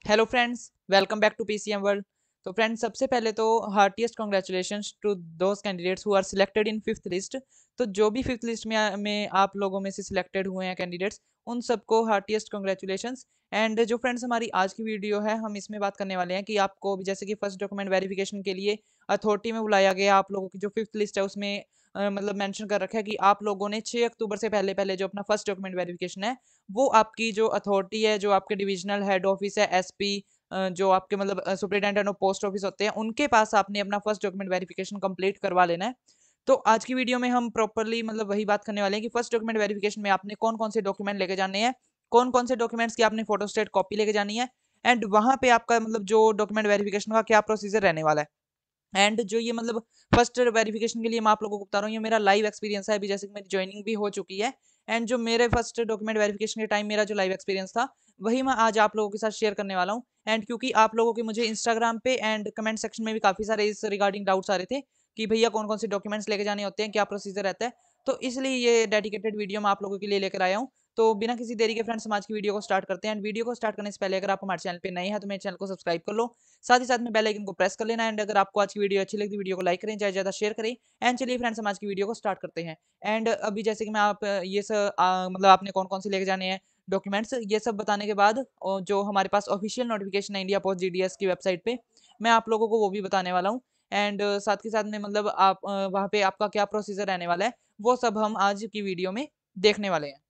Hello friends, welcome back to PCM world. तो friends, सबसे पहले तो heartiest congratulations to those candidates who are selected in fifth list. तो जो भी फिफ्थ लिस्ट में आप लोगों में से सिलेक्टेड हुए हैं कैंडिडेट्स, उन सबको हार्टिएस्ट कॉन्ग्रेचुलेशंस। एंड जो फ्रेंड्स हमारी आज की वीडियो है, हम इसमें बात करने वाले हैं कि आपको भी जैसे कि फर्स्ट डॉक्यूमेंट वेरिफिकेशन के लिए अथॉरिटी में बुलाया गया। आप लोगों की जो फिफ्थ लिस्ट है उसमें मतलब मेंशन कर रखा है कि आप लोगों ने 6 अक्टूबर से पहले पहले जो अपना फर्स्ट डॉक्यूमेंट वेरिफिकेशन है, वो आपकी जो अथॉरिटी है, जो आपके डिविजनल हेड ऑफिस है, एसपी, जो आपके मतलब सुपरिटेंडेंट ऑफ पोस्ट ऑफिस होते हैं, उनके पास आपने अपना फर्स्ट डॉक्यूमेंट वेरिफिकेशन कंप्लीट करवा लेना है। तो आज की वीडियो में हम प्रॉपर्ली मतलब वही बात करने वाले हैं कि फर्स्ट डॉक्यूमेंट वेरिफिकेशन में आपने कौन कौन से डॉक्यूमेंट लेके जाने हैं, कौन कौन से डॉक्यूमेंट्स की आपने फोटोस्टेट कॉपी लेके जानी है, एंड वहां पे आपका मतलब जो डॉक्यूमेंट वेरिफिकेशन का क्या प्रोसीजर रहने वाला है। एंड जो ये मतलब फर्स्ट वेरिफिकेशन के लिए मैं आप लोगों को बता रहा हूँ, ये मेरा लाइव एक्सपीरियंस है। अभी जैसे कि मेरी ज्वाइनिंग भी हो चुकी है, एंड जो मेरे फर्स्ट डॉक्यूमेंट वेरिफिकेशन के टाइम मेरा जो लाइव एक्सपीरियंस था, वही मैं आज आप लोगों के साथ शेयर करने वाला हूँ। एंड क्योंकि आप लोगों के मुझे इंस्टाग्राम पे एंड कमेंट सेक्शन में भी काफ़ी सारे इस रिगार्डिंग डाउट्स आ रहे थे कि भैया कौन कौन से डॉक्यूमेंट्स लेके जाने होते हैं, क्या प्रोसीजर रहता है। तो इसलिए ये डेडिकेटेड वीडियो मैं आप लोगों के लिए लेकर आया हूँ। तो बिना किसी देरी के फ्रेंड्स, हम आज की वीडियो को स्टार्ट करते हैं। एंड वीडियो को स्टार्ट करने से पहले अगर आप हमारे चैनल पे नए हैं तो मेरे चैनल को सब्सक्राइब कर लो, साथ ही साथ में बेल आइकन को प्रेस कर लेना। एंड अगर आपको आज की वीडियो अच्छी लगती है, वीडियो को लाइक करें, ज़्यादा ज़्यादा शेयर करें। एंड चलिए फ्रेंड्स, हम आज की वीडियो को स्टार्ट करते हैं। एंड अभी जैसे कि मैं आप ये सब मतलब आपने कौन कौन से लेके जाने हैं डॉक्यूमेंट्स, ये सब बताने के बाद और जो हमारे पास ऑफिशियल नोटिफिकेशन है इंडिया पोस्ट जीडीएस की वेबसाइट पे, मैं आप लोगों को वो भी बताने वाला हूँ। एंड साथ के साथ में मतलब आप वहाँ पे आपका क्या प्रोसीजर रहने वाला है, वो सब हम आज की वीडियो में देखने वाले हैं।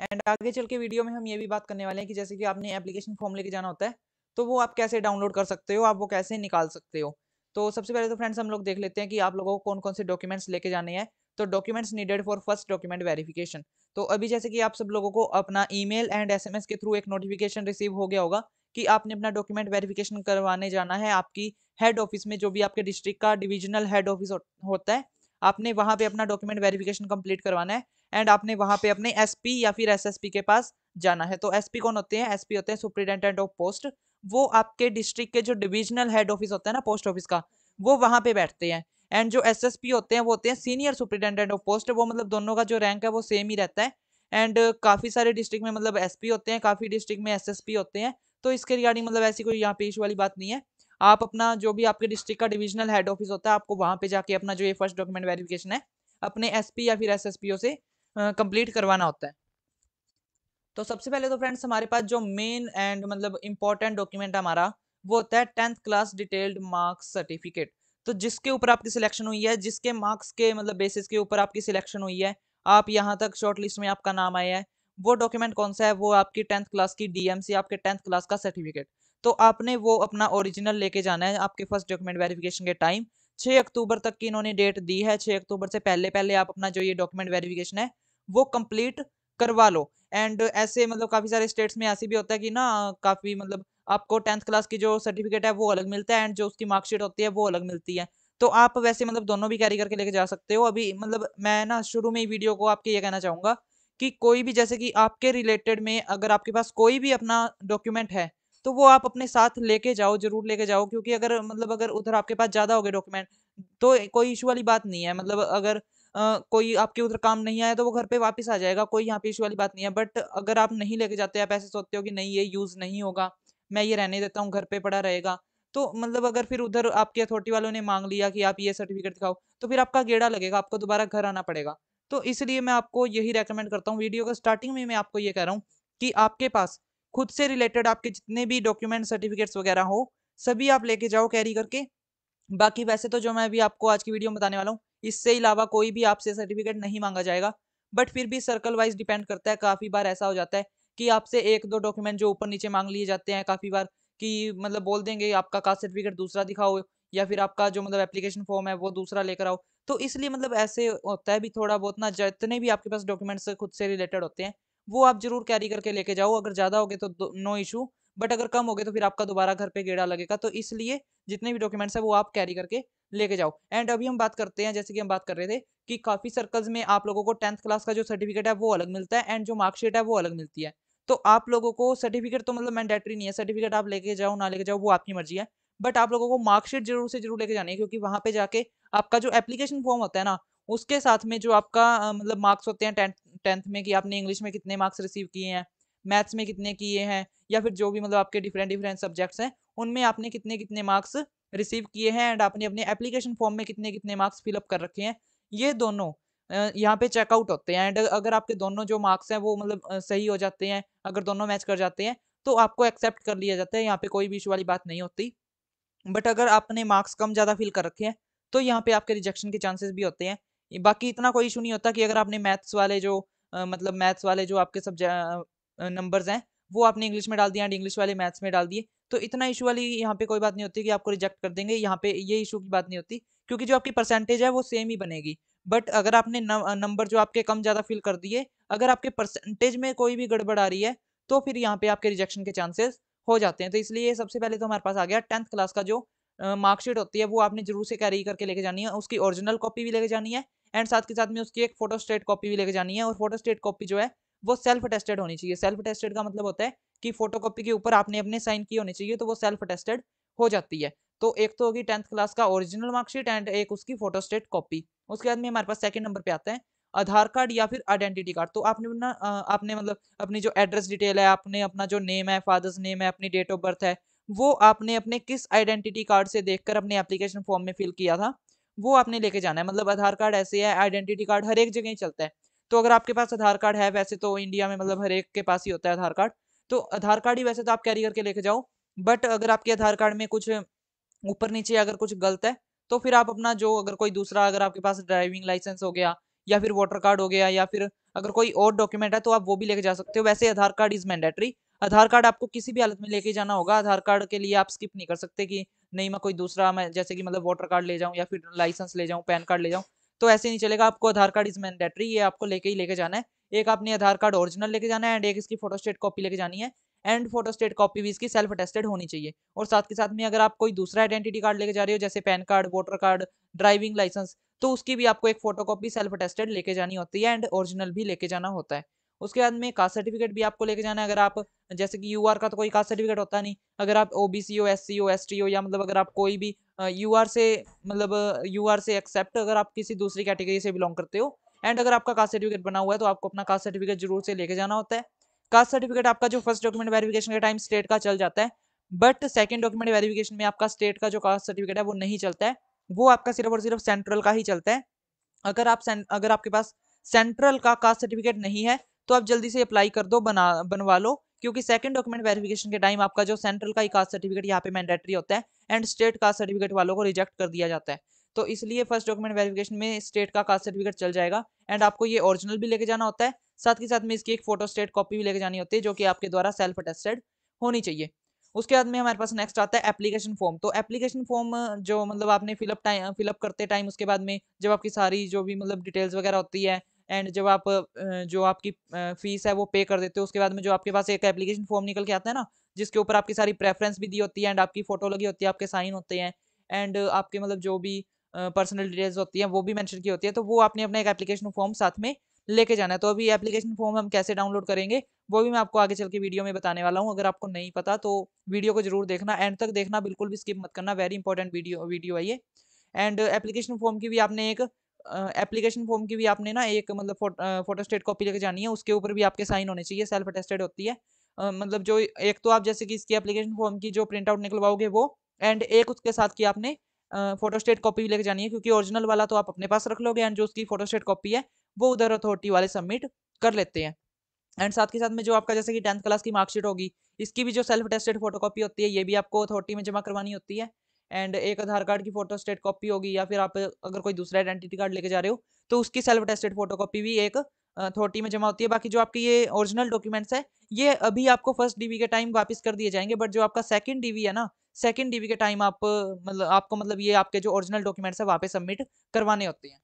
एंड आगे चल के वीडियो में हम ये भी बात करने वाले हैं कि जैसे कि आपने एप्लीकेशन फॉर्म लेके जाना होता है, तो वो आप कैसे डाउनलोड कर सकते हो, आप वो कैसे निकाल सकते हो। तो सबसे पहले तो फ्रेंड्स हम लोग देख लेते हैं कि आप लोगों को कौन कौन से डॉक्यूमेंट्स लेके जाने हैं। तो documents needed for first document verification. तो अभी जैसे कि आप सब लोगों को अपना ईमेल एंड एसएमएस के थ्रू एक नोटिफिकेशन रिसीव हो गया होगा कि आपने अपना डॉक्यूमेंट वेरिफिकेशन करवाने जाना है आपकी हेड ऑफिस में, जो भी आपके डिस्ट्रिक्ट का डिविजनल हेड ऑफिस होता है। आपने वहां पे अपना डॉक्यूमेंट वेरिफिकेशन कंप्लीट करवाना है। एंड आपने वहां पे अपने एसपी या फिर एसएसपी के पास जाना है। तो एसपी कौन होते हैं? एसपी होते हैं सुपरिटेंडेंट ऑफ पोस्ट। वो आपके डिस्ट्रिक्ट के जो डिविजनल हेड ऑफिस होता है ना पोस्ट ऑफिस का, वो वहां पे बैठते हैं। एंड जो एसएसपी होते हैं वो होते हैं सीनियर सुपरिटेंडेंट ऑफ पोस्ट। वो मतलब दोनों का जो रैंक है वो सेम ही रहता है। एंड काफी सारे डिस्ट्रिक्ट में मतलब एसपी होते हैं, काफी डिस्ट्रिक्ट में एसएसपी होते हैं। तो इसके रिगार्डिंग मतलब ऐसी कोई यहाँ पे इशू वाली बात नहीं है। आप अपना जो भी आपके डिस्ट्रिक्ट का डिविजनल हेड ऑफिस होता है, आपको वहां पे जाके अपना जो ये फर्स्ट डॉक्यूमेंट वेरिफिकेशन है, अपने एसपी या फिर एसएसपीओ से कंप्लीट करवाना होता है। तो सबसे पहले तो फ्रेंड्स हमारे पास जो मेन एंड मतलब इंपॉर्टेंट डॉक्यूमेंट हमारा, वो होता है 10th class detailed marks certificate. तो जिसके ऊपर आपकी सिलेक्शन हुई है, जिसके मार्क्स के मतलब बेसिस के ऊपर आपकी सिलेक्शन हुई है, आप यहाँ तक शॉर्ट लिस्ट में आपका नाम आया है, वो डॉक्यूमेंट कौन सा है? वो आपकी 10th क्लास की डीएमसी, आपके 10th क्लास का सर्टिफिकेट। तो आपने वो अपना ओरिजिनल लेके जाना है आपके फर्स्ट डॉक्यूमेंट वेरिफिकेशन के टाइम। 6 अक्टूबर तक की इन्होंने डेट दी है। 6 अक्टूबर से पहले पहले आप अपना जो ये डॉक्यूमेंट वेरिफिकेशन है वो कंप्लीट करवा लो। एंड ऐसे मतलब काफी सारे स्टेट्स में ऐसे भी होता है कि ना, काफी मतलब आपको 10th क्लास की जो सर्टिफिकेट है वो अलग मिलता है, एंड जो उसकी मार्कशीट होती है वो अलग मिलती है। तो आप वैसे मतलब दोनों भी कैरी करके लेके जा सकते हो। अभी मतलब मैं ना शुरू में ही वीडियो को आपके ये कहना चाहूंगा कि कोई भी जैसे कि आपके रिलेटेड में अगर आपके पास कोई भी अपना डॉक्यूमेंट है, तो वो आप अपने साथ लेके जाओ, जरूर लेके जाओ। क्योंकि अगर मतलब अगर उधर आपके पास ज्यादा हो गए डॉक्यूमेंट, तो कोई इशू वाली बात नहीं है। मतलब अगर कोई आपके उधर काम नहीं आया तो वो घर पे वापस आ जाएगा, कोई यहाँ पे इशू वाली बात नहीं है। बट अगर आप नहीं लेके जाते, आप ऐसे सोचते हो कि नहीं ये यूज नहीं होगा, मैं ये रहने देता हूँ, घर पे पड़ा रहेगा, तो मतलब अगर फिर उधर आपके अथॉरिटी वालों ने मांग लिया कि आप ये सर्टिफिकेट दिखाओ, तो फिर आपका गेड़ा लगेगा, आपको दोबारा घर आना पड़ेगा। तो इसलिए मैं आपको यही रेकमेंड करता हूँ। वीडियो का स्टार्टिंग में मैं आपको ये कह रहा हूँ कि आपके पास खुद से रिलेटेड आपके जितने भी डॉक्यूमेंट सर्टिफिकेट्स वगैरह हो, सभी आप लेके जाओ कैरी करके। बाकी वैसे तो जो मैं अभी आपको आज की वीडियो में बताने वाला हूँ, इससे अलावा कोई भी आपसे सर्टिफिकेट नहीं मांगा जाएगा। बट फिर भी सर्कल वाइज डिपेंड करता है। काफी बार ऐसा हो जाता है कि आपसे एक दो डॉक्यूमेंट जो ऊपर नीचे मांग लिए जाते हैं काफी बार, कि मतलब बोल देंगे आपका कास्ट सर्टिफिकेट दूसरा दिखाओ, या फिर आपका जो मतलब एप्लीकेशन फॉर्म है वो दूसरा लेकर आओ। तो इसलिए मतलब ऐसे होता है भी थोड़ा बहुत ना, जितने भी आपके पास डॉक्यूमेंट्स खुद से रिलेटेड होते हैं वो आप जरूर कैरी करके लेके जाओ। अगर ज्यादा हो गए तो नो इशू, बट अगर कम हो गए तो फिर आपका दोबारा घर पे गेड़ा लगेगा। तो इसलिए जितने भी डॉक्यूमेंट्स है वो आप कैरी करके लेके जाओ। एंड अभी हम बात करते हैं, जैसे कि हम बात कर रहे थे कि काफी सर्कल्स में आप लोगों को 10th क्लास का जो सर्टिफिकेट है वो अलग मिलता है, एंड जो मार्कशीट है वो अलग मिलती है। तो आप लोगों को सर्टिफिकेट तो मतलब मैंडेटरी नहीं है, सर्टिफिकेट आप लेके जाओ ना लेके जाओ वो आपकी मर्जी है। बट आप लोगों को मार्कशीट जरूर से जरूर लेके जानी है, क्योंकि वहां पे जाके आपका जो एप्लीकेशन फॉर्म होता है ना, उसके साथ में जो आपका मतलब मार्क्स होते हैं टेंथ टेंथ में, कि आपने इंग्लिश में कितने मार्क्स रिसीव किए हैं, मैथ्स में कितने किए हैं, या फिर जो भी मतलब आपके डिफरेंट डिफरेंट सब्जेक्ट्स हैं उनमें आपने कितने कितने मार्क्स रिसीव किए हैं, एंड आपने अपने एप्लीकेशन फॉर्म में कितने कितने मार्क्स फिलअप कर रखे हैं, ये दोनों यहाँ पे चेकआउट होते हैं। एंड अगर आपके दोनों जो मार्क्स हैं वो मतलब सही हो जाते हैं, अगर दोनों मैच कर जाते हैं तो आपको एक्सेप्ट कर लिया जाता है, यहाँ पे कोई भी इशू वाली बात नहीं होती। बट अगर आपने मार्क्स कम ज़्यादा फिल कर रखे हैं तो यहाँ पे आपके रिजेक्शन के चांसेस भी होते हैं। बाकी इतना कोई इशू नहीं होता कि अगर आपने मैथ्स वाले जो मतलब मैथ्स वाले जो आपके सब्जेक्ट नंबर्स हैं वो आपने इंग्लिश में डाल दिया एंड इंग्लिश वाले मैथ्स में डाल दिए, तो इतना इशू वाली यहाँ पे कोई बात नहीं होती कि आपको रिजेक्ट कर देंगे, यहाँ पे ये इशू की बात नहीं होती, क्योंकि जो आपकी परसेंटेज है वो सेम ही बनेगी। बट अगर आपने नंबर जो आपके कम ज़्यादा फिल कर दिए, अगर आपके परसेंटेज में कोई भी गड़बड़ आ रही है तो फिर यहाँ पे आपके रिजेक्शन के चांसेस हो जाते हैं। तो इसलिए सबसे पहले तो हमारे पास आ गया 10th क्लास का जो मार्कशीट होती है वो आपने जरूर से कैरी करके लेके जानी है, उसकी ओरिजिनल कॉपी भी लेके जानी है, एंड साथ के साथ में उसकी एक फोटो स्टेट कॉपी भी लेके जानी है। और फोटो स्टेट कॉपी जो है वो सेल्फ अटेस्टेड होनी चाहिए। सेल्फ अटेस्टेड का मतलब होता है कि फोटो कॉपी के ऊपर आपने अपने साइन किए होने चाहिए, तो वो सेल्फ अटेस्टेड हो जाती है। तो एक तो होगी 10th क्लास का ओरिजिनल मार्कशीट एंड एक उसकी फोटो स्टेट कॉपी। उसके बाद में हमारे पास सेकंड नंबर पे आता है आधार कार्ड या फिर आइडेंटिटी कार्ड। तो आपने ना आपने मतलब अपनी जो एड्रेस डिटेल है, आपने अपना जो नेम है, फादर्स नेम है, अपनी डेट ऑफ बर्थ है, वो आपने अपने किस आइडेंटिटी कार्ड से देखकर अपने एप्लीकेशन फॉर्म में फिल किया था वो आपने लेके जाना है। मतलब आधार कार्ड ऐसे है, आइडेंटिटी कार्ड हर एक जगह ही चलता है। तो अगर आपके पास आधार कार्ड है, वैसे तो इंडिया में मतलब हर एक के पास ही होता है आधार कार्ड, तो आधार कार्ड ही वैसे तो आप कैरी करके लेके जाओ। बट अगर आपके आधार कार्ड में कुछ ऊपर नीचे अगर कुछ गलत है तो फिर आप अपना जो अगर कोई दूसरा, अगर आपके पास ड्राइविंग लाइसेंस हो गया या फिर वोटर कार्ड हो गया या फिर अगर कोई और डॉक्यूमेंट है तो आप वो भी लेके जा सकते हो। वैसे Aadhaar card is mandatory, Aadhaar card आपको किसी भी हालत में लेके जाना होगा। आधार कार्ड के लिए आप स्किप नहीं कर सकते कि नहीं मैं कोई दूसरा, मैं जैसे कि मतलब वोटर कार्ड ले जाऊं या फिर लाइसेंस ले जाऊं, पैन कार्ड ले जाऊं, तो ऐसे नहीं चलेगा। आपको आधार कार्ड इज मैंडेटरी, ये आपको लेके ही लेके जाना है। एक आपने आधार कार्ड ओरिजिनल लेके जाना है एंड एक इसकी फोटोस्टेट कॉपी लेके जानी है, एंड फोटोस्टेट कॉपी भी इसकी सेल्फ अटेस्टेड होनी चाहिए। और साथ के साथ में अगर आप कोई दूसरा आइडेंटिटी कार्ड लेके जा रहे हो जैसे PAN card, voter card, driving licence, तो उसकी भी आपको एक फोटोकॉपी सेल्फ अटेस्टेड लेके जानी होती है एंड ओरिजिनल भी लेके जाना होता है। उसके बाद में कास्ट सर्टिफिकेट भी आपको लेके जाना है। अगर आप जैसे कि यूआर का तो कोई कास्ट सर्टिफिकेट होता नहीं, अगर आप ओबीसी हो, एससी हो, एसटी हो, या मतलब अगर आप कोई भी यूआर से मतलब यूआर से एक्सेप्ट अगर आप किसी दूसरी कैटेगरी से बिलोंग करते हो एंड अगर आपका कास्ट सर्टिफिकेट बना हुआ है तो आपको अपना कास्ट सर्टिफिकेट जरूर से लेके जाना होता है। कास्ट सर्टिफिकेट आपका जो फर्स्ट डॉक्यूमेंट वेरिफिकेशन के टाइम स्टेट का चल जाता है, बट सेकंड डॉक्यूमेंट वेरिफिकेशन में आपका स्टेट का जो कास्ट सर्टिफिकेट है वो नहीं चलता है, वो आपका सिर्फ और सिर्फ सेंट्रल का ही चलता है। अगर आपके पास सेंट्रल का कास्ट सर्टिफिकेट नहीं है तो आप जल्दी से अप्लाई कर दो, बनवा लो, क्योंकि सेकंड डॉक्यूमेंट वेरिफिकेशन के टाइम आपका जो सेंट्रल का ही कास्ट सर्टिफिकेट यहाँ पे मैंडेटरी होता है एंड स्टेट कास्ट सर्टिफिकेट वालों को रिजेक्ट कर दिया जाता है। तो इसलिए फर्स्ट डॉक्यूमेंट वेरिफिकेशन में स्टेट का कास्ट सर्टिफिकेट चल जाएगा एंड आपको ये ओरिजिनल भी लेके जाना होता है, साथ ही साथ में इसकी एक फोटो स्टेट कॉपी भी लेके जानी होती है जो कि आपके द्वारा सेल्फ अटेस्टेड होनी चाहिए। उसके बाद में हमारे पास नेक्स्ट आता है एप्लीकेशन फॉर्म। तो एप्लीकेशन फॉर्म जो मतलब आपने फिलअप करते टाइम उसके बाद में जब आपकी सारी जो भी मतलब डिटेल्स वगैरह होती है एंड जब आप जो आपकी फीस है वो पे कर देते हो, उसके बाद में जो आपके पास एक एप्लीकेशन फॉर्म निकल के आता है ना, जिसके ऊपर आपकी सारी प्रेफरेंस भी दी होती है एंड आपकी फोटो लगी होती है, आपके साइन होते हैं एंड आपके मतलब जो भी पर्सनल डिटेल्स होती हैं वो भी मेंशन की होती है, तो वो आपने अपना एक एप्लीकेशन फॉर्म साथ में लेके जाना है। तो अभी एप्लीकेशन फॉर्म हम कैसे डाउनलोड करेंगे वो भी मैं आपको आगे चल के वीडियो में बताने वाला हूँ। अगर आपको नहीं पता तो वीडियो को जरूर देखना, एंड तक देखना, बिल्कुल भी स्किप मत करना, वेरी इंपॉर्टेंट वीडियो है ये। एंड एप्लीकेशन फॉर्म की भी आपने एक एप्लीकेशन फॉर्म की भी आपने ना एक मतलब फोटो स्टेट कॉपी लेके जानी है, उसके ऊपर भी आपके साइन होने चाहिए, सेल्फ अटेस्टेड होती है। मतलब जो एक तो आप जैसे कि इसकी एप्लीकेशन फॉर्म की जो प्रिंट आउट निकलवाओगे वो, एंड एक उसके साथ की आपने फोटो स्टेट कॉपी भी लेके जानी है, क्योंकि ओरिजिनल वाला तो आप अपने पास रख लोगे एंड जो उसकी फोटो स्टेट कॉपी है वो उधर अथॉरिटी वाले सबमिट कर लेते हैं। एंड साथ के साथ में जो आपका जैसे कि 10th क्लास की मार्कशीट होगी, इसकी भी जो सेल्फ अटेस्टेड फोटोकॉपी होती है ये भी आपको अथॉरिटी में जमा करवानी होती है। एंड एक आधार कार्ड की फोटो स्टेट कॉपी होगी, या फिर आप अगर कोई दूसरा आइडेंटिटी कार्ड लेके जा रहे हो तो उसकी सेल्फ अटेस्टेड फोटोकॉपी भी एक अथॉरिटी में जमा होती है। बाकी जो आपकी ये ओरिजिनल डॉक्यूमेंट्स है ये अभी आपको फर्स्ट डीवी के टाइम वापस कर दिए जाएंगे, बट जो आपका सेकंड डीवी है ना, सेकंड डीवी के टाइम आप मतलब आपको मतलब ये आपके जो ओरिजिनल डॉक्यूमेंट्स है वहाँ पे सबमिट करवाने होते हैं।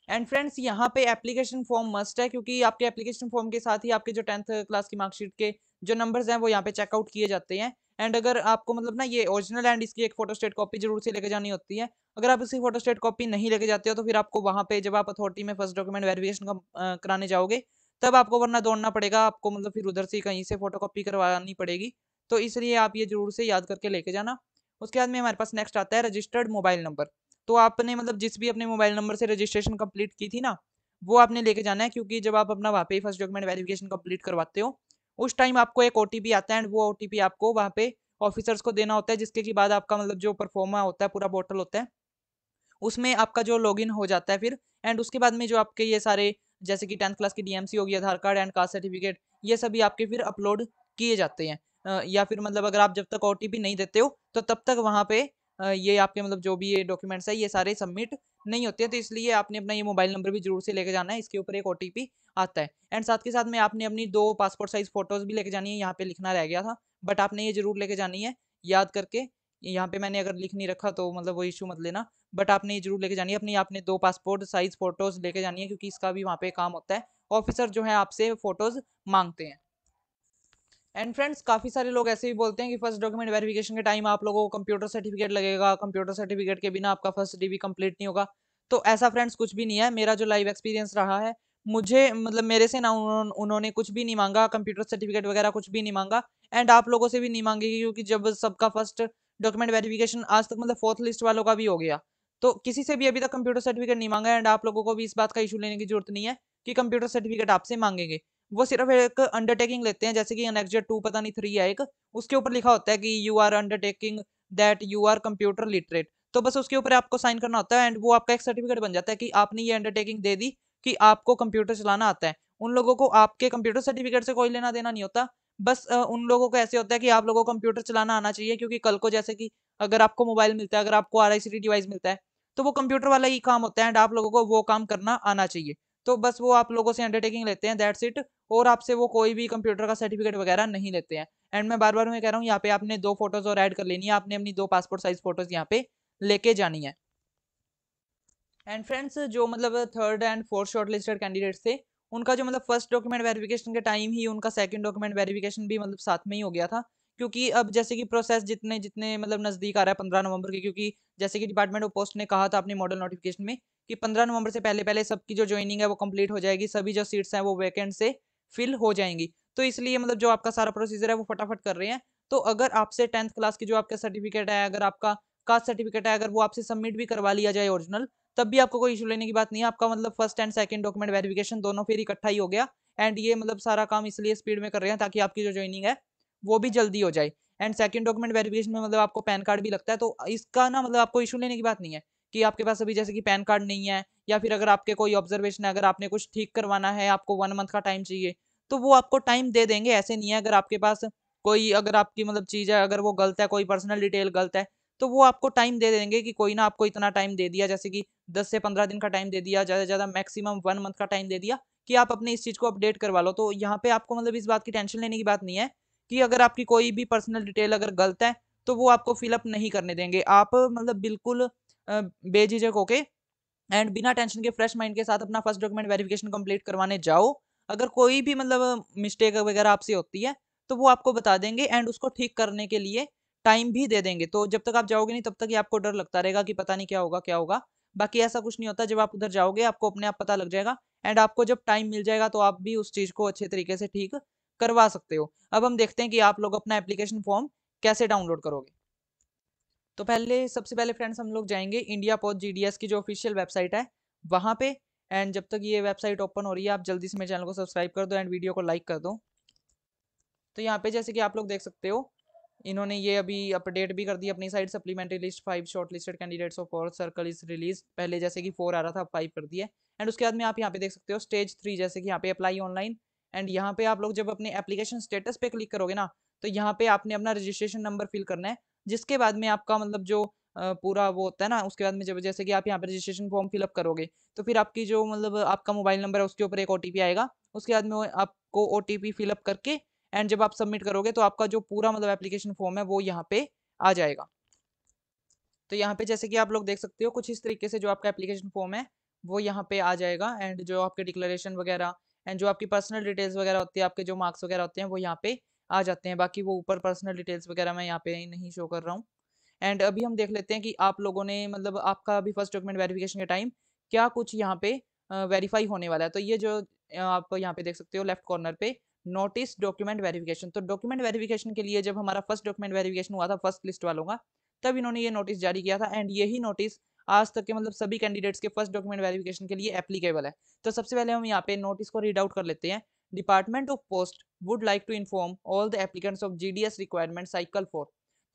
एंड फ्रेंड्स यहाँ पे एप्लीकेशन फॉर्म मस्ट है, क्योंकि आपके एप्लीकेशन फॉर्म के साथ ही आपके जो 10th क्लास की मार्कशीट के जो नंबर्स हैं वो यहाँ पे चेकआउट किए जाते हैं। एंड अगर आपको मतलब ना ये ओरिजिनल एंड इसकी एक फोटो स्टेट कॉपी जरूर से लेके जानी होती है। अगर आप इसकी फोटो स्टेट कॉपी नहीं लेके जाते हो तो फिर आपको वहाँ पे जब आप अथॉरिटी में फर्स्ट डॉक्यूमेंट वेरिफिकेशन का कराने जाओगे तब आपको वरना दौड़ना पड़ेगा, आपको मतलब फिर उधर से कहीं से फोटो कॉपी करवानी पड़ेगी। तो इसलिए आप ये जरूर से याद करके लेके जाना। उसके बाद में हमारे पास नेक्स्ट आता है रजिस्टर्ड मोबाइल नंबर। तो आपने मतलब जिस भी अपने मोबाइल नंबर से रजिस्ट्रेशन कंप्लीट की थी ना वो आपने लेके जाना है, क्योंकि जब आप अपना वहाँ पे फर्स्ट डॉक्यूमेंट वेरिफिकेशन कंप्लीट करवाते हो उस टाइम आपको एक ओटीपी आता है एंड वो ओटीपी आपको वहाँ पे ऑफिसर्स को देना होता है, जिसके के बाद आपका मतलब जो परफॉर्मा होता है, पूरा पोर्टल होता है, उसमें आपका जो लॉगिन हो जाता है फिर। एंड उसके बाद में जो आपके ये सारे जैसे कि 10th क्लास की डीएमसी होगी, आधार कार्ड एंड कास्ट सर्टिफिकेट, ये सभी आपके फिर अपलोड किए जाते हैं। या फिर मतलब अगर आप जब तक ओटीपी नहीं देते हो तो तब तक वहाँ पे ये आपके मतलब जो भी ये डॉक्यूमेंट्स है ये सारे सबमिट नहीं होते हैं। तो इसलिए आपने अपना ये मोबाइल नंबर भी जरूर से लेके जाना है, इसके ऊपर एक ओटीपी आता है। एंड साथ के साथ में आपने अपनी 2 पासपोर्ट साइज फोटोज भी लेके जानी है, यहाँ पे लिखना रह गया था, बट आपने ये जरूर लेके जानी है याद करके। यहाँ पे मैंने अगर लिख नहीं रखा तो मतलब वो इशू मत लेना, बट आपने ये जरूर लेके जानी है अपनी, आपने 2 पासपोर्ट साइज फोटोज लेके जानी है, क्योंकि इसका भी वहाँ पे काम होता है, ऑफिसर जो है आपसे फोटोज मांगते हैं। एंड फ्रेंड्स, काफी सारे लोग ऐसे भी बोलते हैं कि फर्स्ट डॉक्यूमेंट वेरिफिकेशन के टाइम आप लोगों को कंप्यूटर सर्टिफिकेट लगेगा, कंप्यूटर सर्टिफिकेट के बिना आपका फर्स्ट डीवी कंप्लीट नहीं होगा। तो ऐसा फ्रेंड्स कुछ भी नहीं है, मेरा जो लाइव एक्सपीरियंस रहा है, मुझे मतलब मेरे से ना उन्होंने कुछ भी नहीं मांगा, कंप्यूटर सर्टिफिकेट वगैरह कुछ भी नहीं मांगा। एंड आप लोगों से भी नहीं मांगेगी, क्योंकि जब सबका फर्स्ट डॉक्यूमेंट वेरिफिकेशन आज तक मतलब 4th लिस्ट वालों का भी हो गया, तो किसी से भी अभी तक कंप्यूटर सर्टिफिकेट नहीं मांगा। एंड आप लोगों को भी इस बात का इशू लेने की जरूरत नहीं है कि कंप्यूटर सर्टिफिकेट आपसे मांगेंगे। वो सिर्फ एक अंडरटेकिंग लेते हैं, जैसे कि एनेक्जर 2 पता नहीं 3 है एक, उसके ऊपर लिखा होता है कि you are undertaking that you are computer literate. तो बस उसके ऊपर आपको साइन करना होता है एंड वो आपका एक सर्टिफिकेट बन जाता है कि आपने ये अंडरटेकिंग दे दी कि आपको कंप्यूटर चलाना आता है। उन लोगों को आपके कंप्यूटर सर्टिफिकेट से कोई लेना देना नहीं होता। बस उन लोगों को ऐसे होता है कि आप लोगों को कंप्यूटर चलाना आना चाहिए, क्योंकि कल को जैसे कि अगर आपको मोबाइल मिलता है, अगर आपको आरआईसीटी डिवाइस मिलता है, तो वो कंप्यूटर वाला ही काम होता है एंड आप लोगों को वो काम करना आना चाहिए। तो बस वो आप लोगों से अंडरटेकिंग लेते हैं, दैट्स इट। और आपसे वो कोई भी कंप्यूटर का सर्टिफिकेट वगैरह नहीं लेते हैं। एंड मैं बार बार मैं कह रहा हूँ, यहाँ पे आपने 2 फोटोज और ऐड कर लेनी है, आपने अपनी 2 पासपोर्ट साइज फोटोज यहाँ पे लेके जानी है। एंड फ्रेंड्स, जो मतलब 3rd and 4th short listed candidates थे, उनका जो मतलब फर्स्ट डॉक्यूमेंट वेरिफिकेशन के टाइम ही उनका सेकंड डॉक्यूमेंट वेरिफिकेशन भी मतलब साथ में ही हो गया था। क्योंकि अब जैसे कि प्रोसेस जितने जितने मतलब नजदीक आ रहा है 15 नवंबर के, क्योंकि जैसे कि डिपार्टमेंट ऑफ पोस्ट ने कहा था अपनी मॉडल नोटिफिकेशन में कि 15 नवंबर से पहले पहले सबकी जो ज्वाइनिंग है वो कंप्लीट हो जाएगी, सभी जो सीट्स हैं वो वैकेंट से फिल हो जाएंगी। तो इसलिए मतलब जो आपका सारा प्रोसीजर है वो फटाफट कर रहे हैं। तो अगर आपसे 10th क्लास की जो आपका सर्टिफिकेट है, अगर आपका कास्ट सर्टिफिकेट है, अगर वो आपसे सबमिट भी करवा लिया जाए ओरिजिनल, तब भी आपको कोई इशू लेने की बात नहीं है। आपका मतलब first and second document verification दोनों फिर इकट्ठा ही हो गया। एंड ये मतलब सारा काम इसलिए स्पीड में कर रहे हैं ताकि आपकी जो ज्वाइनिंग है वो भी जल्दी हो जाए। एंड सेकंड डॉक्यूमेंट वेरिफिकेशन में मतलब आपको पैन कार्ड भी लगता है, तो इसका ना मतलब आपको इशू लेने की बात नहीं है कि आपके पास अभी जैसे कि पैन कार्ड नहीं है, या फिर अगर आपके कोई ऑब्जर्वेशन है, अगर आपने कुछ ठीक करवाना है, आपको 1 मंथ का टाइम चाहिए, तो वो आपको टाइम दे देंगे। ऐसे नहीं है, अगर आपके पास कोई अगर आपकी मतलब चीज़ है, अगर वो गलत है, कोई पर्सनल डिटेल गलत है, तो वो आपको टाइम दे देंगे कि कोई ना आपको इतना टाइम दे दिया, जैसे कि 10 से 15 दिन का टाइम दे दिया, ज़्यादा से ज़्यादा मैक्सिमम 1 मंथ का टाइम दे दिया कि आप अपने इस चीज़ को अपडेट करवा लो। तो यहाँ पे आपको मतलब इस बात की टेंशन लेने की बात नहीं है कि अगर आपकी कोई भी पर्सनल डिटेल अगर गलत है तो वो आपको फिलअप नहीं करने देंगे। आप मतलब बिल्कुल बेझिझक होके एंड बिना टेंशन के फ्रेश माइंड के साथ अपना फर्स्ट डॉक्यूमेंट वेरिफिकेशन कंप्लीट करवाने जाओ। अगर कोई भी मतलब मिस्टेक वगैरह आपसे होती है तो वो आपको बता देंगे एंड उसको ठीक करने के लिए टाइम भी दे देंगे। तो जब तक आप जाओगे नहीं तब तक ही आपको डर लगता रहेगा कि पता नहीं क्या होगा क्या होगा। बाकी ऐसा कुछ नहीं होता, जब आप उधर जाओगे आपको अपने आप पता लग जाएगा एंड आपको जब टाइम मिल जाएगा तो आप भी उस चीज़ को अच्छे तरीके से ठीक करवा सकते हो। अब हम देखते हैं कि आप लोग अपना एप्लीकेशन फॉर्म कैसे डाउनलोड करोगे। तो पहले सबसे पहले फ्रेंड्स हम लोग जाएंगे इंडिया पोस्ट जीडीएस की जो ऑफिशियल वेबसाइट है वहाँ पे। एंड जब तक ये वेबसाइट ओपन हो रही है आप जल्दी से मेरे चैनल को सब्सक्राइब कर दो एंड वीडियो को लाइक कर दो। तो यहाँ पे जैसे कि आप लोग देख सकते हो, इन्होंने ये अभी अपडेट भी कर दी अपनी side, supplementary list 5 short listed candidates of 4th circle is release. पहले जैसे कि 4 आ रहा था, अब 5 कर दिया। एंड उसके बाद में आप यहाँ पे देख सकते हो स्टेज 3, जैसे कि यहाँ पे अप्लाई ऑनलाइन। एंड यहाँ पे आप लोग जब अपने एप्लीकेशन स्टेटस पे क्लिक करोगे ना, तो यहाँ पे आपने अपना रजिस्ट्रेशन नंबर फिल करना है, जिसके बाद में आपका मतलब जो पूरा वो होता है ना, उसके बाद में जब जैसे कि आप यहाँ पे रजिस्ट्रेशन फॉर्म फिलअप करोगे तो फिर आपकी जो मतलब आपका मोबाइल नंबर है उसके ऊपर एक ओटीपी आएगा। उसके बाद में आपको ओटीपी फिलअप करके एंड जब आप सबमिट करोगे तो आपका जो पूरा मतलब एप्लीकेशन फॉर्म है वो यहाँ पे आ जाएगा। तो यहाँ पे जैसे कि आप लोग देख सकते हो कुछ इस तरीके से जो आपका एप्लीकेशन फॉर्म है वो यहाँ पे आ जाएगा। एंड जो आपके डिक्लेरेशन वगैरह एंड जो आपकी पर्सनल डिटेल्स वगैरह होती है, आपके जो मार्क्स वगैरह होते हैं वो यहाँ पे आ जाते हैं। बाकी वो ऊपर पर्सनल डिटेल्स वगैरह मैं यहाँ पे नहीं शो कर रहा हूँ। एंड अभी हम देख लेते हैं कि आप लोगों ने मतलब आपका अभी फर्स्ट डॉक्यूमेंट वेरिफिकेशन के टाइम क्या कुछ यहाँ पे वेरीफाई होने वाला है। तो ये जो आप यहाँ पे देख सकते हो लेफ्ट कॉर्नर पे नोटिस डॉक्यूमेंट वेरिफिकेशन। तो डॉक्यूमेंट वेरिफिकेशन के लिए जब हमारा फर्स्ट डॉक्यूमेंट वेरिफिकेशन हुआ था फर्स्ट लिस्ट वालों का, तब इन्होंने ये नोटिस जारी किया था। एंड यही नोटिस आज तक के मतलब सभी कैंडिडेट्स के फर्स्ट डॉक्यूमेंट वेरिफिकेशन के लिए एप्लीकेबल है। तो सबसे पहले हम यहाँ पे नोटिस को रीड आउट कर लेते हैं। Department of post would like to inform all the applicants of GDS requirement cycle 4।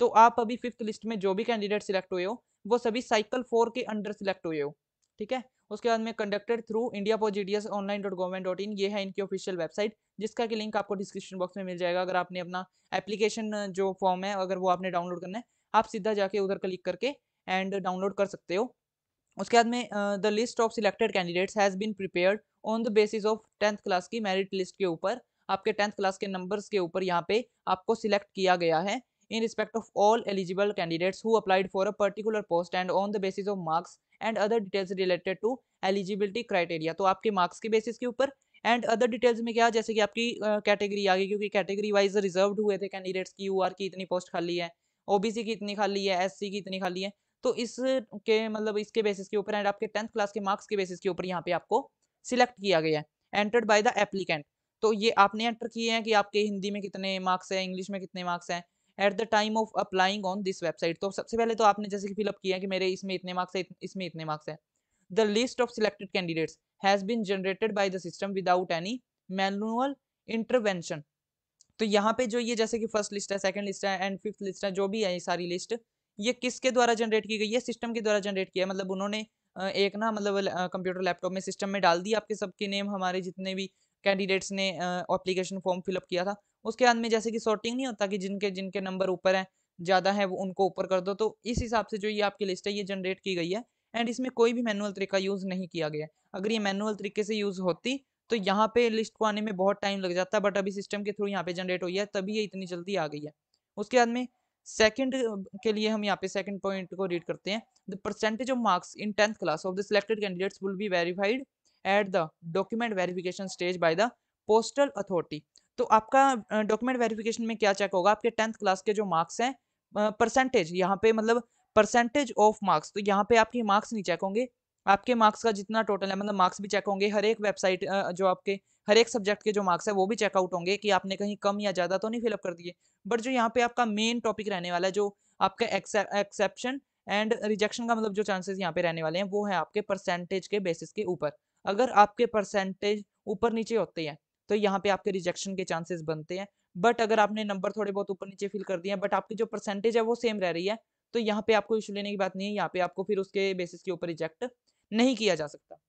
तो आप अभी 5th लिस्ट में जो भी कैंडिडेट सिलेक्ट हुए हो वो सभी साइकिल 4 के अंडर सिलेक्ट हुए हो, ठीक है। उसके बाद में conducted through India post GDS online.government.in, ये है इनकी ऑफिशियल वेबसाइट, जिसका कि लिंक आपको डिस्क्रिप्शन बॉक्स में मिल जाएगा। अगर आपने अपना एप्लीकेशन जो फॉर्म है अगर वो आपने डाउनलोड करना है, आप सीधा जाके उधर क्लिक करके एंड डाउनलोड कर सकते हो। उसके बाद में the list of selected candidates has been prepared on the basis of 10th class की मेरिट लिस्ट के ऊपर, आपके 10th क्लास के नंबर्स के ऊपर यहाँ पे आपको सिलेक्ट किया गया है in respect of all eligible candidates who applied for a particular post and on the basis of marks and other details related to eligibility criteria. तो आपके मार्क्स के बेसिस के ऊपर एंड अदर डिटेल्स में क्या, जैसे कि आपकी कैटेगरी आ गई, क्योंकि कैटेगरी वाइज रिजर्व्ड हुए थे कैंडिडेट्स की, यूआर की इतनी पोस्ट खाली है, ओबीसी की इतनी खाली है, एससी की इतनी खाली है। तो इसके मतलब इसके बेसिस के ऊपर एंड आपके 10th क्लास के मार्क्स के बेसिस के ऊपर यहाँ पे आपको सिलेक्ट किया गया है। एंटर्ड बाय द एप्लीकेंट, तो ये आपने एंटर किए हैं कि आपके हिंदी में कितने मार्क्स हैं, इंग्लिश में कितने मार्क्स हैं at the time of applying on this website. तो सबसे पहले तो आपने जैसे कि फिलअप किया कि मेरे इसमें इतने मार्क्स है, इसमें इतने मार्क्स है। The list of selected candidates has been generated by the system without any manual intervention. तो यहाँ पे जो ये जैसे कि फर्स्ट लिस्ट है, सेकंड लिस्ट है एंड 5th लिस्ट है, जो भी है ये सारी लिस्ट, ये किसके द्वारा जनरेट की गई है, सिस्टम के द्वारा जनरेट किया है। मतलब उन्होंने एक ना मतलब कंप्यूटर लैपटॉप में सिस्टम में डाल दी आपके सबके नेम, हमारे जितने भी कैंडिडेट्स ने एप्लीकेशन फॉर्म फिलअप किया था। उसके बाद में जैसे कि सॉर्टिंग नहीं होता कि जिनके जिनके नंबर ऊपर है, ज़्यादा है, वो उनको ऊपर कर दो। तो इस हिसाब से जो ये आपकी लिस्ट है ये जनरेट की गई है एंड इसमें कोई भी मैनुअल तरीका यूज़ नहीं किया गया है। अगर ये मैनुअल तरीके से यूज़ होती तो यहाँ पे लिस्ट को आने में बहुत टाइम लग जाता है, बट अभी सिस्टम के थ्रू यहाँ पे जनरेट हुई है तभी ये इतनी जल्दी आ गई है। उसके बाद में सेकंड के लिए हम यहाँ पे सेकंड पॉइंट को रीड करते हैं। The percentage of marks in 10th class of the selected candidates will be verified at the document verification stage by the postal authority. तो आपका डॉक्यूमेंट वेरिफिकेशन में क्या चेक होगा, आपके 10th क्लास के जो मार्क्स हैं, परसेंटेज यहाँ पे मतलब परसेंटेज ऑफ मार्क्स, तो यहाँ पे आपके मार्क्स नहीं चेक होंगे, आपके मार्क्स का जितना टोटल है मतलब मार्क्स भी चेक होंगे। हर एक वेबसाइट जो आपके हर एक सब्जेक्ट के जो मार्क्स है वो भी चेकआउट होंगे कि आपने कहीं कम या ज़्यादा तो नहीं फिलअप कर दिए। बट जो यहाँ पे आपका मेन टॉपिक रहने वाला है, जो आपका एक्सेप्शन एंड रिजेक्शन का मतलब जो चांसेस यहाँ पे रहने वाले हैं, वो है आपके परसेंटेज के बेसिस के ऊपर। अगर आपके परसेंटेज ऊपर नीचे होते हैं तो यहाँ पे आपके रिजेक्शन के चांसेस बनते हैं। बट अगर आपने नंबर थोड़े बहुत ऊपर नीचे फिल कर दिए हैं बट आपकी जो परसेंटेज है वो सेम रह रही है, तो यहाँ पे आपको इशू लेने की बात नहीं है, यहाँ पे आपको फिर उसके बेसिस के ऊपर रिजेक्ट नहीं किया जा सकता।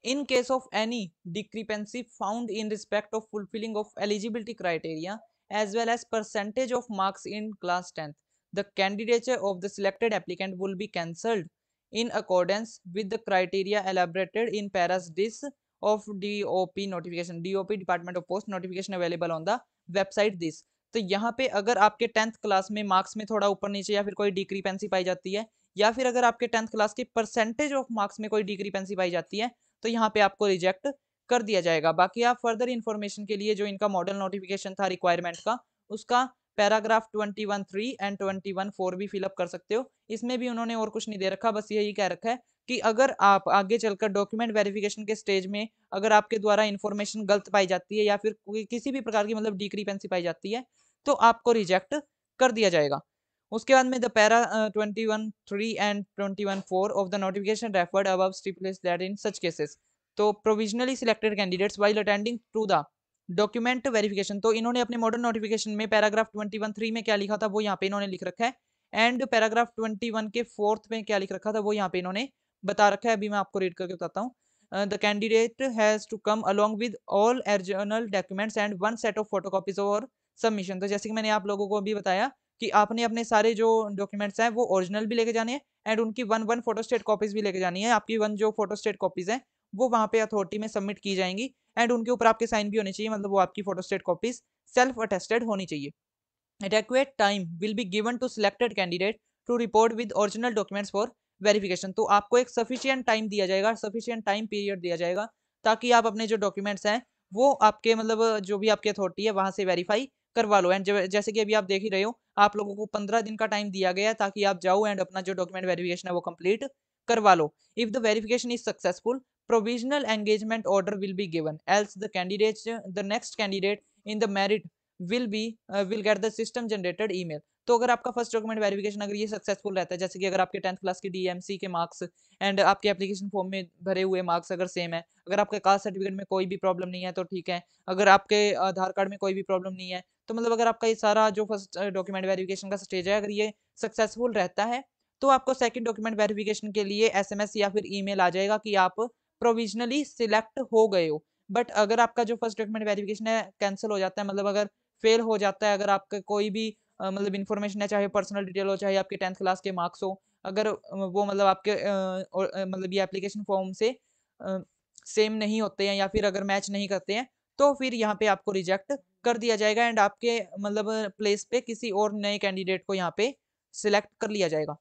In case of any discrepancy found in respect of fulfilling of eligibility criteria as well as percentage of marks in class 10th, the candidature of the selected applicant will be cancelled in accordance with the criteria elaborated in paras dis of DOP notification, DOP Department of Post notification available on the website this। तो यहाँ पे अगर आपके 10th class में marks में थोड़ा ऊपर नीचे या फिर कोई डिक्रीपेंसी पाई जाती है, या फिर अगर आपके 10th क्लास के परसेंटेज ऑफ मार्क्स में कोई डिक्रीपेंसी पाई जाती है, तो यहाँ पे आपको रिजेक्ट कर दिया जाएगा। बाकी आप फर्दर इन्फॉर्मेशन के लिए जो इनका मॉडल नोटिफिकेशन था रिक्वायरमेंट का, उसका पैराग्राफ 21(3) एंड 21(4) भी फिलअप कर सकते हो। इसमें भी उन्होंने और कुछ नहीं दे रखा, बस यही कह रखा है कि अगर आप आगे चलकर डॉक्यूमेंट वेरिफिकेशन के स्टेज में अगर आपके द्वारा इन्फॉर्मेशन गलत पाई जाती है या फिर किसी भी प्रकार की मतलब डिक्रीपेंसी पाई जाती है, तो आपको रिजेक्ट कर दिया जाएगा। उसके बाद में the para 21(3) and 21(4) of the notification referred above stipulates that in such cases, तो provisionally selected candidates while attending to the document verification, तो इन्होंने अपने मॉडर्न नोटिफिकेशन में पैराग्राफ 21(3) में क्या लिखा था वो यहाँ पे इन्होंने लिख रखा है, एंड पैराग्राफ 21 के 4th में क्या लिख रखा था वो यहाँ पे इन्होंने बता रखा है। अभी मैं आपको रीड करके बताता हूँ। The candidate has to come along with all original documents and one set of photocopies और सबमिशन। तो जैसे कि मैंने आप लोगों को अभी बताया कि आपने अपने सारे जो डॉक्यूमेंट्स हैं वो ओरिजिनल भी लेके जाने हैं एंड उनकी वन फोटोस्टेट कॉपीज भी लेके जानी है। आपकी जो फोटोस्टेट कॉपीज हैं वो वहाँ पे अथॉरिटी में सबमिट की जाएंगी एंड उनके ऊपर आपके साइन भी होने चाहिए, मतलब वो आपकी फोटोस्टेट कॉपीज सेल्फ अटेस्टेड होनी चाहिए। Adequate time will be given to selected candidate to report with original documents for verification। तो आपको एक सफिशियंट टाइम दिया जाएगा, सफिशियंट टाइम पीरियड दिया जाएगा ताकि आप अपने जो डॉक्यूमेंट्स हैं वो आपके मतलब जो भी आपकी अथॉरिटी है वहां से वेरीफाई करवा लो। एंड जैसे कि अभी आप देख ही रहे हो, आप लोगों को 15 दिन का टाइम दिया गया है ताकि आप जाओ एंड अपना जो डॉक्यूमेंट वेरिफिकेशन है वो कंप्लीट करवा लो। If the verification is successful, provisional engagement order will be given, else the next candidate in the merit will get the system generated email। तो अगर आपका फर्स्ट डॉक्यूमेंट वेरिफिकेशन अगर ये सक्सेसफुल रहता है, जैसे कि अगर आपके 10th क्लास की डीएमसी के मार्क्स एंड आपके एप्लीकेशन फॉर्म में भरे हुए मार्क्स अगर सेम है, अगर आपके कास्ट सर्टिफिकेट में कोई भी प्रॉब्लम नहीं है तो ठीक है, अगर आपके आधार कार्ड में कोई भी प्रॉब्लम नहीं है, तो मतलब अगर आपका ये सारा जो फर्स्ट डॉक्यूमेंट वेरिफिकेशन का स्टेज है अगर ये सक्सेसफुल रहता है, तो आपको सेकंड डॉक्यूमेंट वेरिफिकेशन के लिए एसएमएस या फिर ईमेल आ जाएगा कि आप प्रोविजनली सिलेक्ट हो गए हो। बट अगर आपका जो फर्स्ट डॉक्यूमेंट वेरिफिकेशन है कैंसिल हो जाता है, मतलब अगर फेल हो जाता है, अगर आपका कोई भी मतलब इन्फॉर्मेशन है, चाहे पर्सनल डिटेल हो, चाहे आपके 10th क्लास के मार्क्स हो, अगर वो मतलब आपके मतलब ये एप्लीकेशन फॉर्म से सेम नहीं होते हैं या फिर अगर मैच नहीं करते हैं, तो फिर यहाँ पे आपको रिजेक्ट कर दिया जाएगा एंड आपके मतलब प्लेस पे किसी और नए कैंडिडेट को यहाँ पे सिलेक्ट कर लिया जाएगा।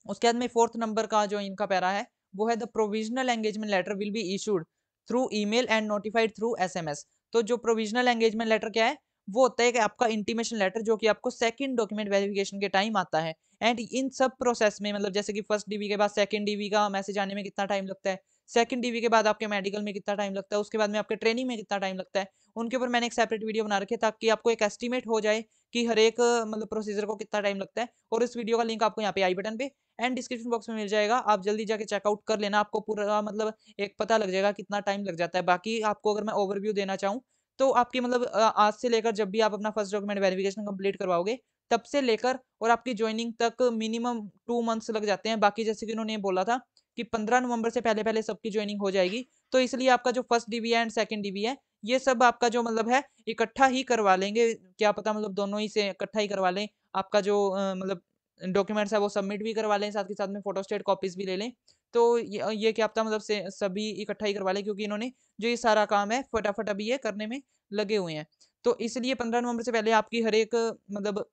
उसके बाद में फोर्थ नंबर का जो इनका पैरा है वो है the provisional engagement letter will be issued through email and notified through SMS. तो जो प्रोविजनल एंगेजमेंट लेटर क्या है, वो होता है कि आपका इंटीमेशन लेटर जो कि आपको सेकंड डॉक्यूमेंट वेरिफिकेशन के टाइम आता है। एंड इन सब प्रोसेस में मतलब जैसे कि फर्स्ट डीवी के बाद सेकंड डीवी का मैसेज आने में कितना टाइम लगता है, सेकंड डीवी के बाद आपके मेडिकल में कितना टाइम लगता है, उसके बाद में आपके ट्रेनिंग में कितना टाइम लगता है, उनके ऊपर मैंने एक सेपरेट वीडियो बना रखी है ताकि आपको एक एस्टिमेट हो जाए कि हर एक मतलब प्रोसीजर को कितना टाइम लगता है। और इस वीडियो का लिंक आपको यहाँ पे आई बटन पे एंड डिस्क्रिप्शन बॉक्स में मिल जाएगा, आप जल्दी जाके चेकआउट कर लेना, आपको पूरा मतलब एक पता लग जाएगा कितना टाइम लग जाता है। बाकी आपको अगर मैं ओवरव्यू देना चाहूँ तो आपकी मतलब आज से लेकर जब भी आप अपना फर्स्ट डॉक्यूमेंट वेरिफिकेशन कंप्लीट करवाओगे तब से लेकर और आपकी ज्वाइनिंग तक मिनिमम 2 मंथ्स लग जाते हैं। बाकी जैसे कि उन्होंने बोला था कि 15 नवंबर से पहले पहले सबकी ज्वाइनिंग हो जाएगी, तो इसलिए आपका जो फर्स्ट डीवी है एंड सेकंड डीवी है ये सब आपका जो मतलब है इकट्ठा ही करवा लेंगे, क्या पता मतलब दोनों ही से इकट्ठा ही करवा लें। आपका जो मतलब डॉक्यूमेंट्स है वो सबमिट भी करवा लें, साथ के साथ में फोटोस्टेट कॉपीज भी ले लें। तो ये क्या पता मतलब से सभी इकट्ठा ही करवा लें, क्योंकि इन्होंने जो ये सारा काम है फटाफट अभी ये करने में लगे हुए हैं। तो इसलिए 15 नवंबर से पहले आपकी हर एक मतलब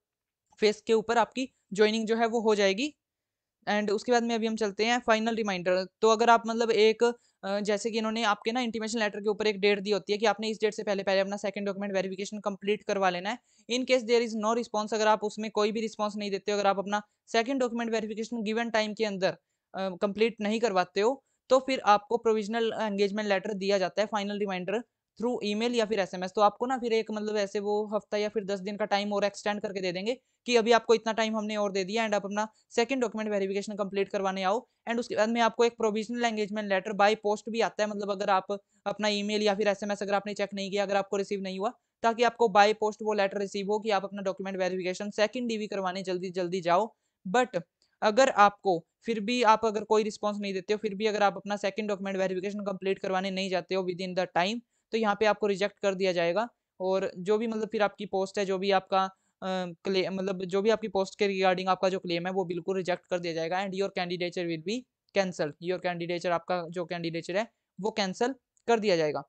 फेस के ऊपर आपकी ज्वाइनिंग जो है वो हो जाएगी। एंड उसके बाद में अभी हम चलते हैं फाइनल रिमाइंडर। तो अगर आप मतलब एक जैसे कि इन्होंने आपके ना इंटीमेशन लेटर के ऊपर एक डेट दी होती है कि आपने इस डेट से पहले पहले अपना सेकंड डॉक्यूमेंट वेरिफिकेशन कंप्लीट करवा लेना है। In case there is no response, अगर आप उसमें कोई भी रिस्पांस नहीं देते हो, अगर आप अपना second document verification given time के अंदर कंप्लीट नहीं करवाते हो, तो फिर आपको प्रोविजनल एंगेजमेंट लेटर दिया जाता है फाइनल रिमाइंडर थ्रू ईमेल या फिर एसएमएस। तो आपको ना फिर एक मतलब ऐसे वो हफ्ता या फिर 10 दिन का टाइम और एक्सटेंड करके दे देंगे कि अभी आपको इतना टाइम हमने और दे दिया एंड आप अपना सेकंड डॉक्यूमेंट वेरिफिकेशन कंप्लीट करवाने आओ। एंड उसके बाद में आपको एक provisional engagement letter by post भी आता है, मतलब अगर आप अपना ईमेल या फिर एसएमएस अगर आपने चेक नहीं किया, अगर आपको रिसीव नहीं हुआ, ताकि आपको बाय पोस्ट वो लेटर रिसीव हो कि आप अपना डॉक्यूमेंट वेरिफिकेशन सेकंड डीवी करवाने जल्दी जल्दी जाओ। बट अगर आपको फिर भी आप अगर कोई रिस्पॉन्स नहीं देते हो, फिर भी अगर आप अपना सेकंड डॉक्यूमेंट वेरिफिकेशन कंप्लीट करवाने नहीं जाते हो विद इन द टाइम, तो यहाँ पे आपको रिजेक्ट कर दिया जाएगा। और जो भी मतलब फिर आपकी पोस्ट है, जो भी आपका क्लेम मतलब जो भी आपकी पोस्ट के रिगार्डिंग आपका जो क्लेम है वो बिल्कुल रिजेक्ट कर दिया जाएगा and your candidature will be cancel. Your candidature आपका जो कैंडिडेचर है वो कैंसल कर दिया जाएगा।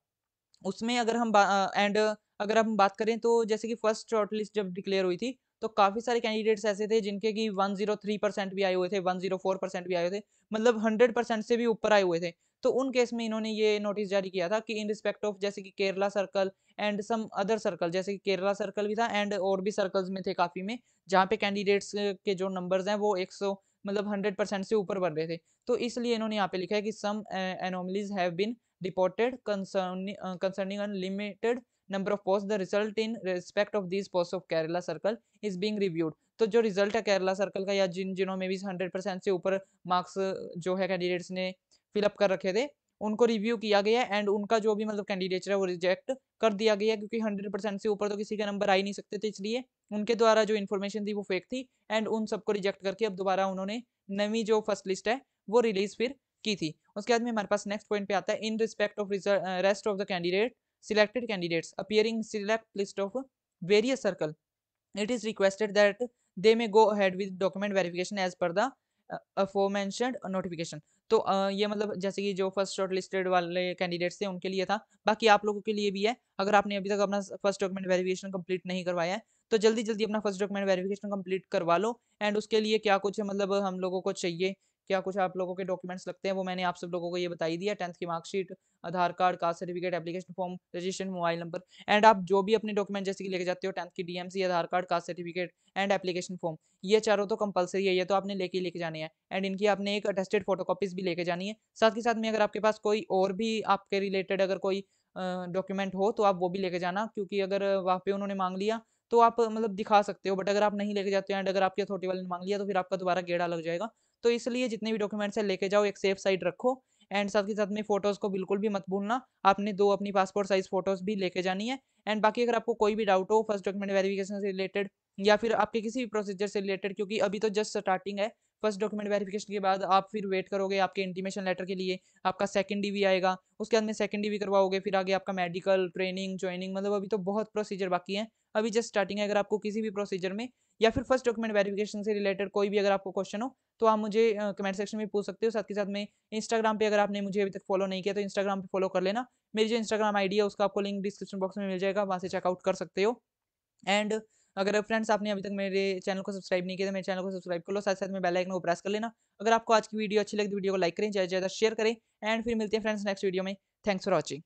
उसमें अगर हम एंड अगर हम बात करें तो जैसे कि फर्स्ट शॉर्टलिस्ट जब डिक्लेयर हुई थी तो काफी सारे कैंडिडेट्स ऐसे थे जिनके कि 103% भी आए हुए थे, 104% भी आए हुए थे, मतलब 100% से भी ऊपर आए हुए थे। तो उन केस में इन्होंने ये नोटिस जारी किया था कि इन रिस्पेक्ट ऑफ जैसे कि Kerala circle and some other circle, जैसे कि केरला सर्कल भी था एंड और भी सर्कल्स में थे काफी में, जहाँ पे कैंडिडेट्स के जो नंबर्स हैं वो 100 मतलब 100% से ऊपर बढ़ रहे थे। तो इसलिए इन्होंने यहाँ पे लिखा है कि some anomalies have been reported concerning unlimited number of posts. The result in respect of these posts of Kerala Circle is being reviewed. तो जो रिजल्ट है केरला सर्कल का या जिन्हों में भी 100% से ऊपर मार्क्स जो है कैंडिडेट्स ने फिलअप कर रखे थे, उनको रिव्यू किया गया एंड उनका जो भी मतलब कैंडिडेट है वो रिजेक्ट कर दिया गया, क्योंकि 100% से ऊपर तो किसी का नंबर आ ही नहीं सकते थे, इसलिए उनके द्वारा जो इन्फॉर्मेशन थी वो फेक थी एंड उन सबको रिजेक्ट करके अब दोबारा उन्होंने नवी जो फर्स्ट लिस्ट है वो रिलीज फिर की थी। उसके बाद में हमारे पास नेक्स्ट पॉइंट पे आता है in respect of rest of the candidate selected candidates appearing select list of various circle, it is requested that they may go ahead with document verification as per the aforementioned notification। तो ये मतलब जैसे कि जो first short listed वाले candidates थे उनके लिए था, बाकी आप लोगों के लिए भी है। अगर आपने अभी तक अपना फर्स्ट डॉक्यूमेंट वेरिफिकेशन कंप्लीट नहीं करवाया है तो जल्दी जल्दी अपना फर्स्ट डॉक्यूमेंट वेरिफिकेशन कंप्लीट करवा लो। एंड उसके लिए क्या कुछ मतलब हम लोगों को चाहिए, क्या कुछ आप लोगों के डॉक्यूमेंट्स लगते हैं, वो मैंने आप सब लोगों को ये बता ही दिया। 10th की marksheet, Aadhaar card, caste certificate, application form, registration mobile number and आप जो भी अपने डॉक्यूमेंट जैसे कि लेके जाते हो 10th की DMC, Aadhaar card, caste certificate and application form, ये चारों तो कंपलसरी है, ये तो आपने लेके जाने हैं एंड इनकी आपने एक अटेस्टेड फोटोकॉपीज भी लेके जानी है। साथ ही साथ में अगर आपके पास कोई और भी आपके रिलेटेड अगर कोई डॉक्यूमेंट हो तो आप वो भी लेके जाना, क्योंकि अगर वहाँ पे उन्होंने मांग लिया तो आप मतलब दिखा सकते हो। बट अगर आप नहीं लेके जाते हो एंड अगर आपकी अथॉरिटी वाले ने मांग लिया तो फिर आपका दोबारा गेड़ा लग जाएगा। तो इसलिए जितने भी डॉक्यूमेंट्स है लेके जाओ, एक सेफ साइड रखो एंड साथ के साथ में फोटोज को बिल्कुल भी मत भूलना। आपने 2 अपनी पासपोर्ट साइज फोटोज भी लेके जानी है। एंड बाकी अगर आपको कोई भी डाउट हो फर्स्ट डॉक्यूमेंट वेरिफिकेशन से रिलेटेड या फिर आपके किसी भी प्रोसीजर से रिलेटेड, क्योंकि अभी तो जस्ट स्टार्टिंग है, फर्स्ट डॉक्यूमेंट वेरिफिकेशन के बाद आप फिर वेट करोगे आपके इंटीमेशन लेटर के लिए, आपका सेकंड डीवी आएगा, उसके बाद में सेकंड डीवी करवाओगे, फिर आगे आपका मेडिकल ट्रेनिंग ज्वाइनिंग, मतलब अभी तो बहुत प्रोसीजर बाकी है। अभी जस्ट स्टार्टिंग है। अगर आपको किसी भी प्रोसीजर में या फिर फर्स्ट डॉक्यूमेंट वेरिफिकेशन से रिलेटेड कोई भी अगर आपको क्वेश्चन हो तो आप मुझे कमेंट सेक्शन में पूछ सकते हो। साथ के साथ में इंस्टाग्राम पे अगर आपने मुझे अभी तक फॉलो नहीं किया तो इंस्टाग्राम पे फॉलो कर लेना। मेरी जो इंस्टाग्राम आईडी है उसका आपको लिंक डिस्क्रिप्शन बॉक्स में मिल जाएगा, वहां से चेकआउट कर सकते हो। एंड अगर फ्रेंड्स आपने अभी तक मेरे चैनल को सब्सक्राइब नहीं किया तो मेरे चैनल को सब्सक्राइब कर लो, साथ साथ में बेल आइकन को प्रेस कर लेना। अगर आपको आज की वीडियो अच्छी लगी तो वीडियो को लाइक करें, ज़्यादा से ज़्यादा शेयर करें एंड फिर मिलते हैं फ्रेंड्स नेक्स्ट वीडियो में। Thanks for watching.